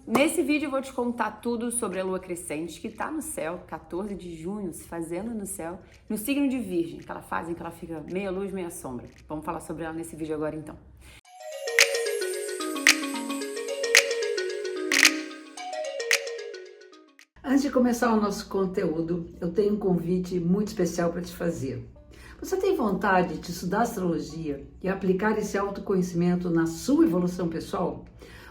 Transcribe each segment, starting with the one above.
Nesse vídeo eu vou te contar tudo sobre a lua crescente que tá no céu, 14 de junho, se fazendo no céu, no signo de Virgem, aquela fase em que ela fica meia luz, meia sombra. Vamos falar sobre ela nesse vídeo agora então. Antes de começar o nosso conteúdo, eu tenho um convite muito especial para te fazer. Você tem vontade de estudar astrologia e aplicar esse autoconhecimento na sua evolução pessoal?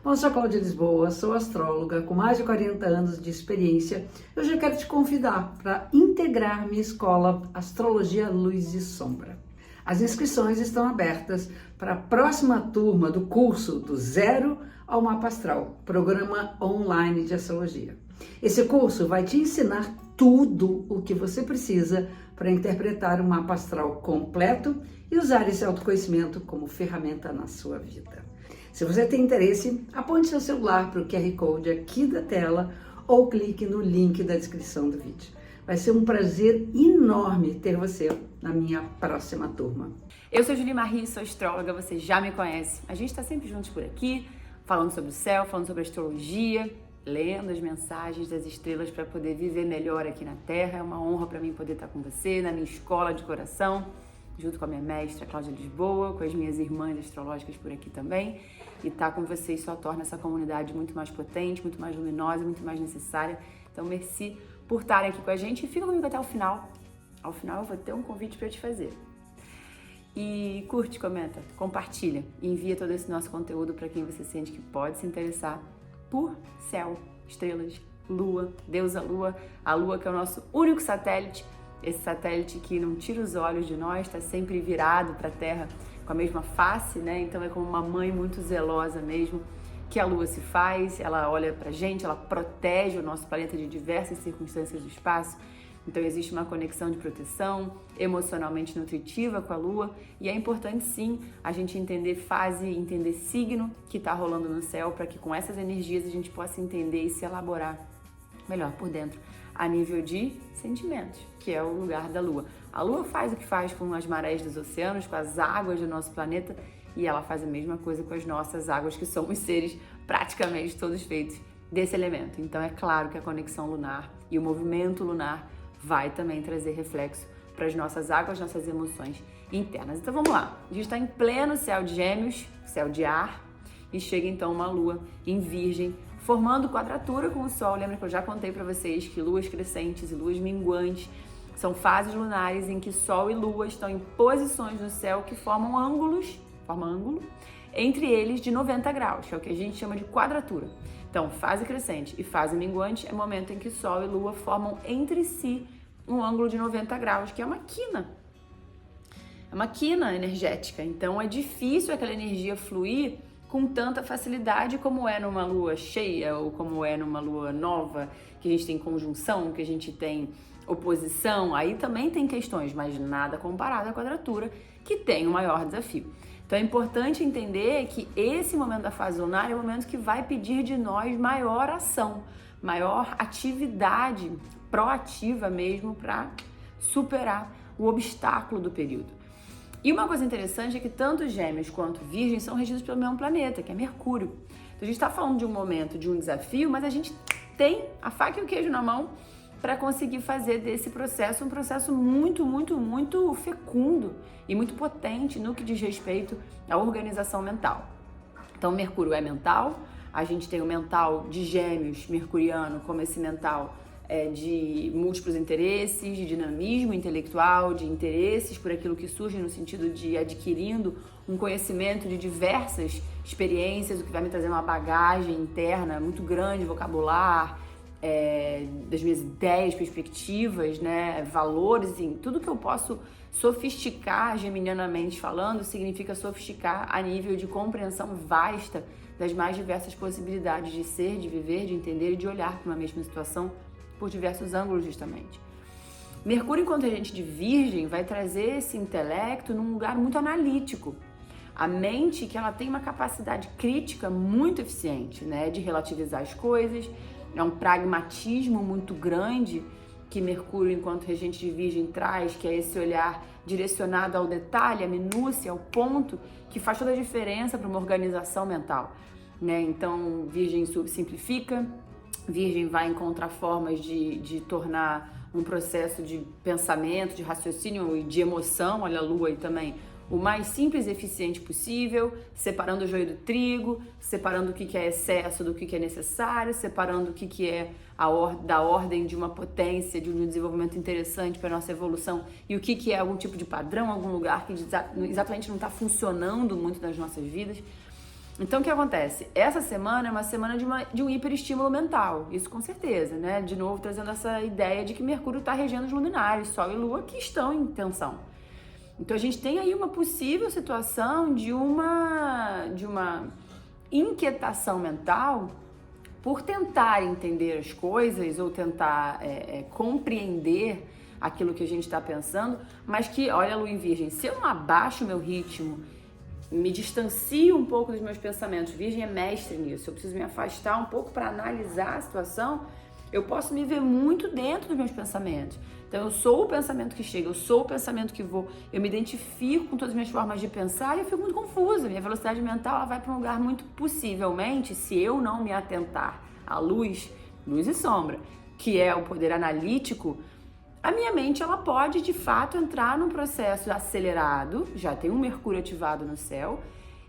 Bom, eu sou a Cláudia Lisboa, sou astróloga com mais de 40 anos de experiência. Eu já quero te convidar para integrar minha escola Astrologia Luz e Sombra. As inscrições estão abertas para a próxima turma do curso do Zero ao Mapa Astral, programa online de astrologia. Esse curso vai te ensinar tudo o que você precisa para interpretar um mapa astral completo e usar esse autoconhecimento como ferramenta na sua vida. Se você tem interesse, aponte seu celular para o QR Code aqui da tela ou clique no link da descrição do vídeo. Vai ser um prazer enorme ter você na minha próxima turma. Eu sou Julie Marie, sou astróloga, você já me conhece. A gente está sempre juntos por aqui, falando sobre o céu, falando sobre astrologia, lendo as mensagens das estrelas para poder viver melhor aqui na Terra. É uma honra para mim poder estar com você na minha escola de coração, junto com a minha mestra Cláudia Lisboa, com as minhas irmãs astrológicas por aqui também. E estar com vocês só torna essa comunidade muito mais potente, muito mais luminosa, muito mais necessária. Então, merci por estarem aqui com a gente e fica comigo até o final. Ao final eu vou ter um convite para te fazer. E curte, comenta, compartilha e envia todo esse nosso conteúdo para quem você sente que pode se interessar por céu, estrelas, lua, deusa lua, a lua que é o nosso único satélite, esse satélite que não tira os olhos de nós, está sempre virado para a Terra com a mesma face, né? Então é como uma mãe muito zelosa mesmo, que a lua se faz, ela olha pra gente, ela protege o nosso planeta de diversas circunstâncias do espaço. Então existe uma conexão de proteção emocionalmente nutritiva com a lua e é importante sim a gente entender fase, entender signo que está rolando no céu para que com essas energias a gente possa entender e se elaborar melhor por dentro a nível de sentimentos, que é o lugar da lua. A lua faz o que faz com as marés dos oceanos, com as águas do nosso planeta e ela faz a mesma coisa com as nossas águas, que somos seres praticamente todos feitos desse elemento. Então é claro que a conexão lunar e o movimento lunar vai também trazer reflexo para as nossas águas, nossas emoções internas. Então vamos lá, a gente está em pleno céu de Gêmeos, céu de ar, e chega então uma lua em Virgem, formando quadratura com o Sol. Lembra que eu já contei para vocês que luas crescentes e luas minguantes são fases lunares em que Sol e Lua estão em posições no céu que formam ângulo entre eles de 90 graus, que é o que a gente chama de quadratura. Então, fase crescente e fase minguante é o momento em que Sol e Lua formam entre si um ângulo de 90 graus, que é uma quina. É uma quina energética. Então, é difícil aquela energia fluir com tanta facilidade como é numa lua cheia ou como é numa lua nova, que a gente tem conjunção, que a gente tem oposição. Aí também tem questões, mas nada comparado à quadratura, que tem o maior desafio. Então é importante entender que esse momento da fase lunar é o momento que vai pedir de nós maior ação, maior atividade proativa mesmo para superar o obstáculo do período. E uma coisa interessante é que tanto Gêmeos quanto Virgem são regidos pelo mesmo planeta, que é Mercúrio. Então a gente está falando de um momento, de um desafio, mas a gente tem a faca e o queijo na mão para conseguir fazer desse processo um processo muito, muito, muito fecundo e muito potente no que diz respeito à organização mental. Então, Mercúrio é mental, a gente tem o mental de Gêmeos mercuriano como esse mental de múltiplos interesses, de dinamismo intelectual, de interesses por aquilo que surge no sentido de adquirindo um conhecimento de diversas experiências, o que vai me trazer uma bagagem interna muito grande, vocabular, das minhas ideias, perspectivas, né, valores, assim, tudo que eu posso sofisticar geminianamente falando significa sofisticar a nível de compreensão vasta das mais diversas possibilidades de ser, de viver, de entender e de olhar para uma mesma situação por diversos ângulos justamente. Mercúrio, enquanto regente de Virgem, vai trazer esse intelecto num lugar muito analítico. A mente que ela tem uma capacidade crítica muito eficiente, né, de relativizar as coisas. É um pragmatismo muito grande que Mercúrio, enquanto regente de Virgem, traz, que é esse olhar direcionado ao detalhe, à minúcia, ao ponto, que faz toda a diferença para uma organização mental. né? Então, Virgem simplifica, Virgem vai encontrar formas de tornar um processo de pensamento, de raciocínio e de emoção, olha a Lua aí também, o mais simples e eficiente possível, separando o joio do trigo, separando o que é excesso do que é necessário, separando o que é da ordem de uma potência, de um desenvolvimento interessante para a nossa evolução e o que é algum tipo de padrão, algum lugar que exatamente não está funcionando muito nas nossas vidas. Então, o que acontece? Essa semana é uma semana de um hiperestímulo mental, isso com certeza, né? De novo, trazendo essa ideia de que Mercúrio está regendo os luminares, Sol e Lua, que estão em tensão. Então, a gente tem aí uma possível situação de uma inquietação mental por tentar entender as coisas ou tentar compreender aquilo que a gente está pensando, mas que, olha a Lua em Virgem, se eu não abaixo o meu ritmo, me distancio um pouco dos meus pensamentos, Virgem é mestre nisso, eu preciso me afastar um pouco para analisar a situação, eu posso me ver muito dentro dos meus pensamentos. Então eu sou o pensamento que chega, eu sou o pensamento que vou, eu me identifico com todas as minhas formas de pensar e eu fico muito confusa, minha velocidade mental ela vai para um lugar muito, possivelmente, se eu não me atentar à luz e sombra, que é o poder analítico, a minha mente ela pode de fato entrar num processo acelerado, já tem um Mercúrio ativado no céu,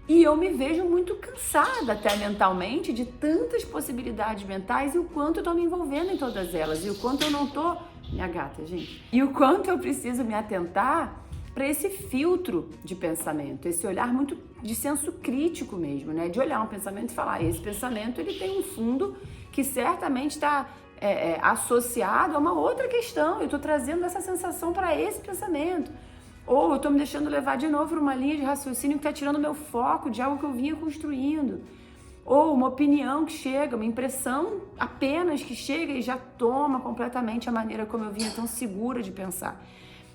e eu me vejo muito cansada até mentalmente de tantas possibilidades mentais e o quanto eu tô me envolvendo em todas elas, e o quanto eu não tô... Minha gata, gente. E o quanto eu preciso me atentar para esse filtro de pensamento, esse olhar muito de senso crítico mesmo, né? De olhar um pensamento e falar, esse pensamento ele tem um fundo que certamente está associado a uma outra questão, eu tô trazendo essa sensação para esse pensamento. Ou eu tô me deixando levar de novo para uma linha de raciocínio que tá tirando meu foco de algo que eu vinha construindo. Ou uma opinião que chega, uma impressão apenas que chega e já toma completamente a maneira como eu vinha tão segura de pensar.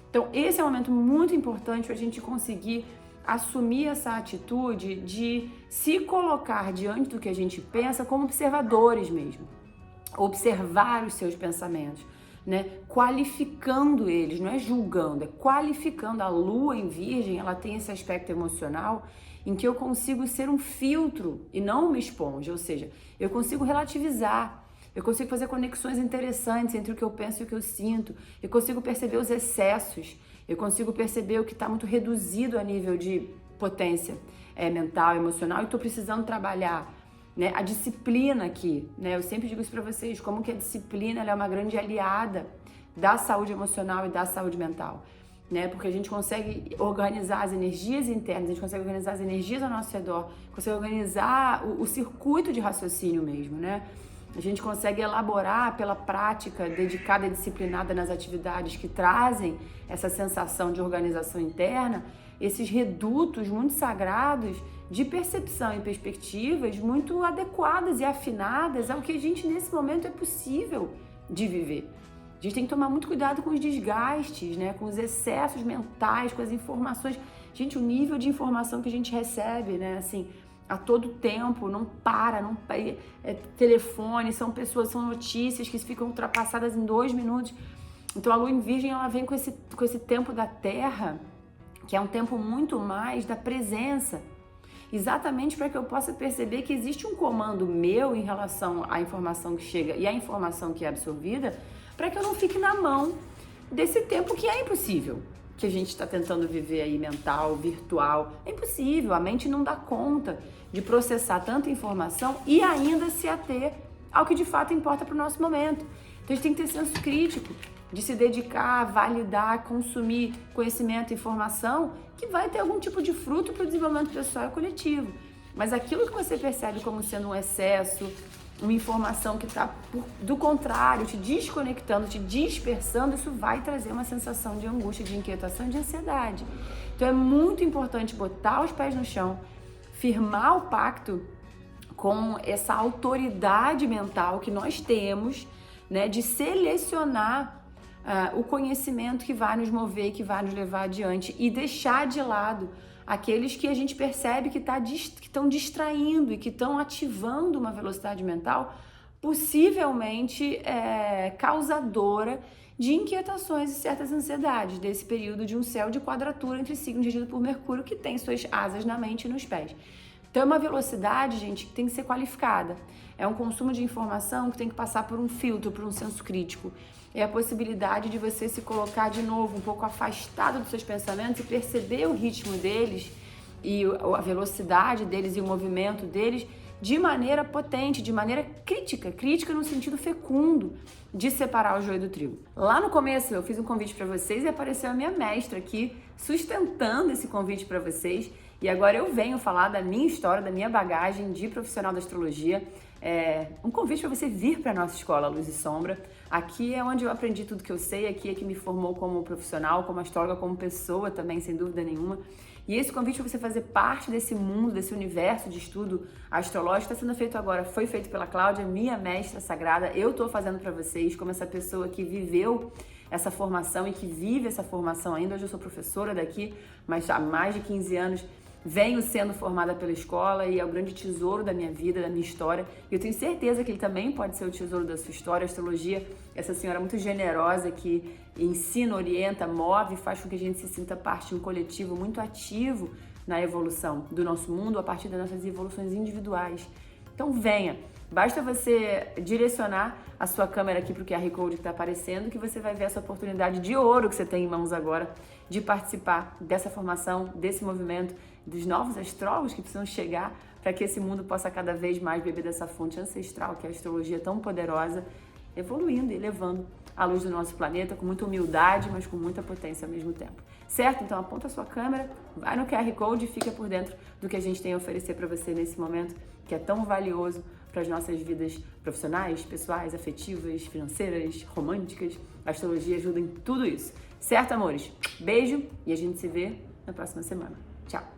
Então, esse é um momento muito importante para a gente conseguir assumir essa atitude de se colocar diante do que a gente pensa como observadores mesmo. Observar os seus pensamentos, né? Qualificando eles, não é julgando, é qualificando. A Lua em Virgem, ela tem esse aspecto emocional em que eu consigo ser um filtro e não uma esponja, ou seja, eu consigo relativizar, eu consigo fazer conexões interessantes entre o que eu penso e o que eu sinto, eu consigo perceber os excessos, eu consigo perceber o que está muito reduzido a nível de potência mental, emocional, e estou precisando trabalhar, né? A disciplina aqui, né? Eu sempre digo isso para vocês, como que a disciplina ela é uma grande aliada da saúde emocional e da saúde mental. Né? Porque a gente consegue organizar as energias internas, a gente consegue organizar as energias ao nosso redor, consegue organizar o circuito de raciocínio mesmo, né? A gente consegue elaborar pela prática dedicada e disciplinada nas atividades que trazem essa sensação de organização interna, esses redutos muito sagrados de percepção e perspectivas muito adequadas e afinadas ao que a gente nesse momento é possível de viver. A gente tem que tomar muito cuidado com os desgastes, né? Com os excessos mentais, com as informações. Gente, o nível de informação que a gente recebe, né? Assim, a todo tempo, não para. Telefone, são pessoas, são notícias que ficam ultrapassadas em 2 minutos. Então a Lua em Virgem, ela vem com esse tempo da Terra, que é um tempo muito mais da presença. Exatamente para que eu possa perceber que existe um comando meu em relação à informação que chega e à informação que é absorvida, para que eu não fique na mão desse tempo que é impossível, que a gente está tentando viver aí mental, virtual. É impossível, a mente não dá conta de processar tanta informação e ainda se ater ao que de fato importa para o nosso momento. Então a gente tem que ter senso crítico de se dedicar, validar, consumir conhecimento e informação que vai ter algum tipo de fruto para o desenvolvimento pessoal e coletivo. Mas aquilo que você percebe como sendo um excesso, uma informação que está, do contrário, te desconectando, te dispersando, isso vai trazer uma sensação de angústia, de inquietação, de ansiedade. Então é muito importante botar os pés no chão, firmar o pacto com essa autoridade mental que nós temos, né, de selecionar o conhecimento que vai nos mover, que vai nos levar adiante e deixar de lado aqueles que a gente percebe que estão distraindo e que estão ativando uma velocidade mental possivelmente causadora de inquietações e certas ansiedades desse período de um céu de quadratura entre signos regido por Mercúrio, que tem suas asas na mente e nos pés. Então é uma velocidade, gente, que tem que ser qualificada. É um consumo de informação que tem que passar por um filtro, por um senso crítico. É a possibilidade de você se colocar de novo um pouco afastado dos seus pensamentos e perceber o ritmo deles e a velocidade deles e o movimento deles de maneira potente, de maneira crítica no sentido fecundo de separar o joio do trigo. Lá no começo eu fiz um convite para vocês e apareceu a minha mestra aqui sustentando esse convite para vocês. E agora eu venho falar da minha história, da minha bagagem de profissional da astrologia. Um convite para você vir para a nossa escola Luz e Sombra. Aqui é onde eu aprendi tudo que eu sei, aqui é que me formou como profissional, como astróloga, como pessoa também, sem dúvida nenhuma. E esse convite para você fazer parte desse mundo, desse universo de estudo astrológico está sendo feito agora. Foi feito pela Cláudia, minha mestra sagrada. Eu estou fazendo para vocês, como essa pessoa que viveu essa formação e que vive essa formação ainda. Hoje eu sou professora daqui, mas há mais de 15 anos venho sendo formada pela escola e é o grande tesouro da minha vida, da minha história. E eu tenho certeza que ele também pode ser o tesouro da sua história. A astrologia, essa senhora muito generosa que ensina, orienta, move, faz com que a gente se sinta parte de um coletivo muito ativo na evolução do nosso mundo a partir das nossas evoluções individuais. Então venha, basta você direcionar a sua câmera aqui para o QR Code que está aparecendo que você vai ver essa oportunidade de ouro que você tem em mãos agora de participar dessa formação, desse movimento, dos novos astrólogos que precisam chegar para que esse mundo possa cada vez mais beber dessa fonte ancestral que é a astrologia tão poderosa, evoluindo e elevando a luz do nosso planeta com muita humildade, mas com muita potência ao mesmo tempo. Certo? Então aponta a sua câmera, vai no QR Code e fica por dentro do que a gente tem a oferecer para você nesse momento que é tão valioso para as nossas vidas profissionais, pessoais, afetivas, financeiras, românticas. A astrologia ajuda em tudo isso. Certo, amores? Beijo e a gente se vê na próxima semana. Tchau!